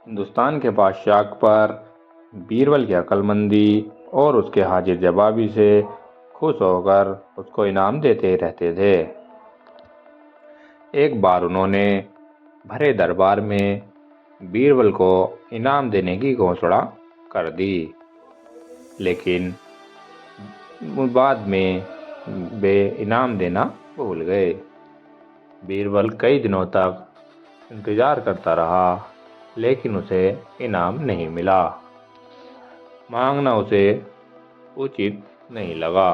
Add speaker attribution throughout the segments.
Speaker 1: हिंदुस्तान के बादशाह अकबर बीरबल की अक्लमंदी और उसके हाजिर जवाबी से खुश होकर उसको इनाम देते रहते थे। एक बार उन्होंने भरे दरबार में बीरबल को इनाम देने की घोषणा कर दी, लेकिन बाद में वे इनाम देना भूल गए। बीरबल कई दिनों तक इंतजार करता रहा, लेकिन उसे इनाम नहीं मिला। मांगना उसे उचित नहीं लगा,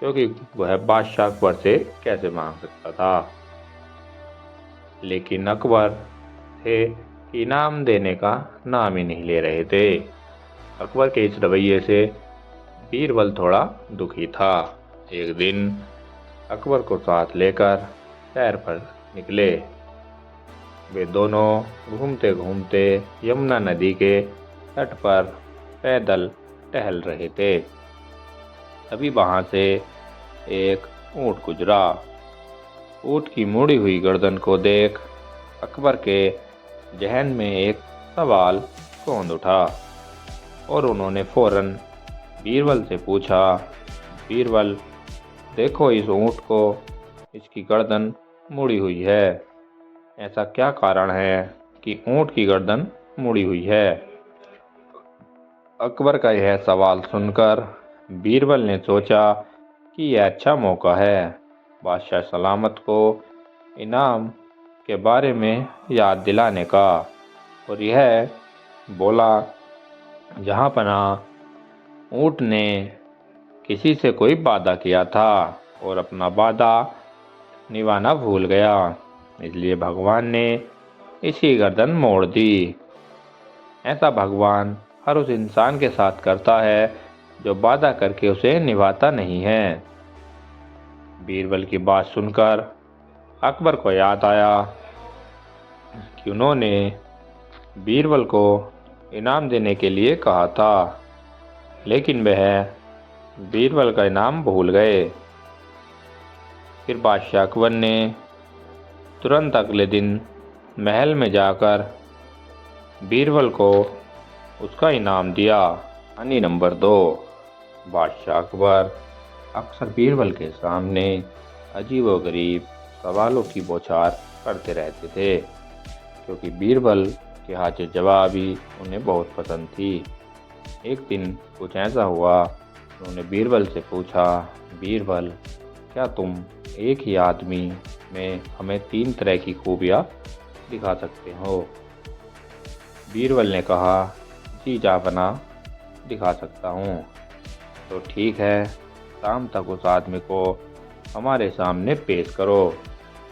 Speaker 1: क्योंकि वह बादशाह अकबर से कैसे मांग सकता था। लेकिन अकबर थे कि इनाम देने का नाम ही नहीं ले रहे थे। अकबर के इस रवैये से बीरबल थोड़ा दुखी था। एक दिन अकबर को साथ लेकर सैर पर निकले। वे दोनों घूमते घूमते यमुना नदी के तट पर पैदल टहल रहे थे। तभी वहां से एक ऊंट गुजरा। ऊंट की मुड़ी हुई गर्दन को देख अकबर के जहन में एक सवाल कौंध उठा और उन्होंने फौरन बीरबल से पूछा, बीरबल, देखो इस ऊंट को, इसकी गर्दन मुड़ी हुई है। ऐसा क्या कारण है कि ऊंट की गर्दन मुड़ी हुई है? अकबर का यह सवाल सुनकर बीरबल ने सोचा कि यह अच्छा मौका है बादशाह सलामत को इनाम के बारे में याद दिलाने का, और यह बोला, जहाँ पनाह ऊंट ने किसी से कोई वादा किया था और अपना वादा निभाना भूल गया, इसलिए भगवान ने इसकी गर्दन मोड़ दी। ऐसा भगवान हर उस इंसान के साथ करता है जो वादा करके उसे निभाता नहीं है। बीरबल की बात सुनकर अकबर को याद आया कि उन्होंने बीरबल को इनाम देने के लिए कहा था, लेकिन वह बीरबल का इनाम भूल गए। फिर बादशाह अकबर ने तुरंत अगले दिन महल में जाकर बीरबल को उसका इनाम दिया। कहानी नंबर 2। बादशाह अकबर अक्सर बीरबल के सामने अजीबोगरीब सवालों की बौछार करते रहते थे, क्योंकि बीरबल के हाजिर जवाबी उन्हें बहुत पसंद थी। एक दिन कुछ ऐसा हुआ, उन्होंने बीरबल से पूछा, बीरबल, क्या तुम एक ही आदमी में हमें 3 तरह की खूबियाँ दिखा सकते हो? बीरबल ने कहा, जी जापना, दिखा सकता हूँ। तो ठीक है, शाम तक उस आदमी को हमारे सामने पेश करो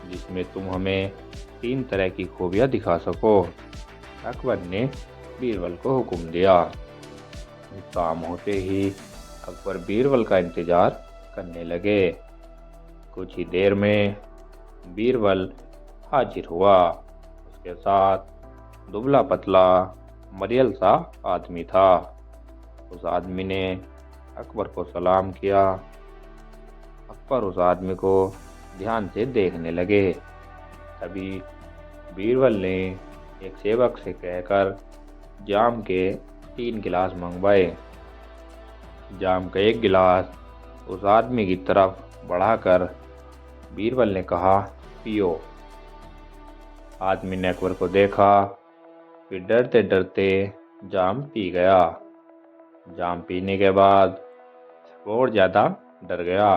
Speaker 1: जिसमें तुम हमें 3 तरह की खूबियाँ दिखा सको। अकबर ने बीरबल को हुक्म दिया। शाम होते ही अकबर बीरबल का इंतजार करने लगे। कुछ ही देर में बीरबल हाजिर हुआ। उसके साथ दुबला पतला मरियल सा आदमी था। उस आदमी ने अकबर को सलाम किया। अकबर उस आदमी को ध्यान से देखने लगे। तभी बीरबल ने एक सेवक से कहकर जाम के 3 गिलास मंगवाए। जाम का 1 गिलास उस आदमी की तरफ बढ़ाकर बीरबल ने कहा, पियो। आदमी ने अकबर को देखा, फिर डरते डरते जाम पी गया। जाम पीने के बाद और ज़्यादा डर गया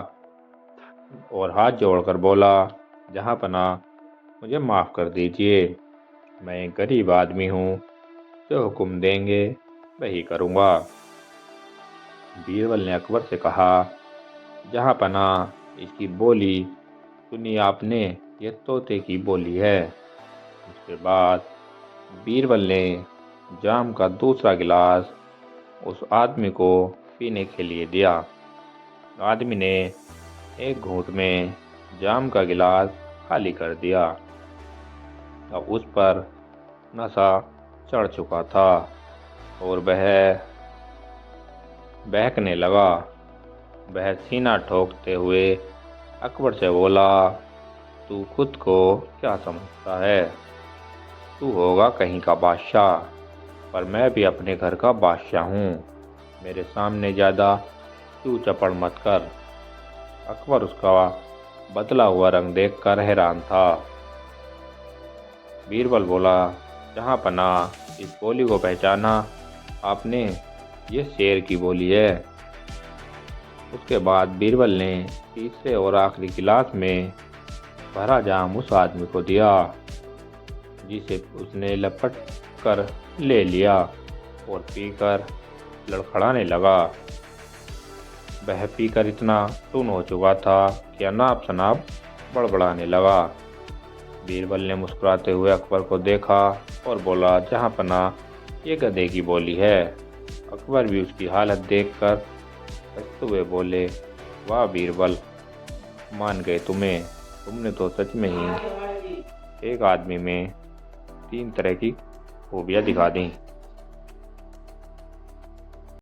Speaker 1: और हाथ जोड़कर बोला, जहाँ पनाह, मुझे माफ़ कर दीजिए। मैं एक गरीब आदमी हूँ, जो हुक्म देंगे वही करूँगा। बीरबल ने अकबर से कहा, जहाँ पनाह, इसकी बोली सुनी आपने, ये तोते की बोली है। उसके बाद बीरबल ने जाम का दूसरा गिलास उस आदमी को पीने के लिए दिया। आदमी ने एक घूंट में जाम का गिलास खाली कर दिया। अब उस पर नशा चढ़ चुका था और वह बहकने लगा। वह सीना ठोकते हुए अकबर से बोला, तू खुद को क्या समझता है? तू होगा कहीं का बादशाह, पर मैं भी अपने घर का बादशाह हूँ। मेरे सामने ज़्यादा तू चपड़ मत कर। अकबर उसका बदला हुआ रंग देखकर हैरान था। बीरबल बोला, जहाँ पनाह, इस बोली को पहचाना आपने? ये शेर की बोली है। उसके बाद बीरबल ने तीसरे और आखिरी गिलास में भरा जाम उस आदमी को दिया, जिसे उसने लपट कर ले लिया और पीकर लड़खड़ाने लगा। वह पीकर इतना टुन हो चुका था कि अनाप शनाप बड़बड़ाने लगा। बीरबल ने मुस्कुराते हुए अकबर को देखा और बोला, जहाँ पनाह, ये गधे की बोली है। अकबर भी उसकी हालत देखकर हंसते हुए बोले, वाह बीरबल, मान गए तुम्हें। तुमने तो सच में ही एक आदमी में 3 तरह की खूबियाँ दिखा दी।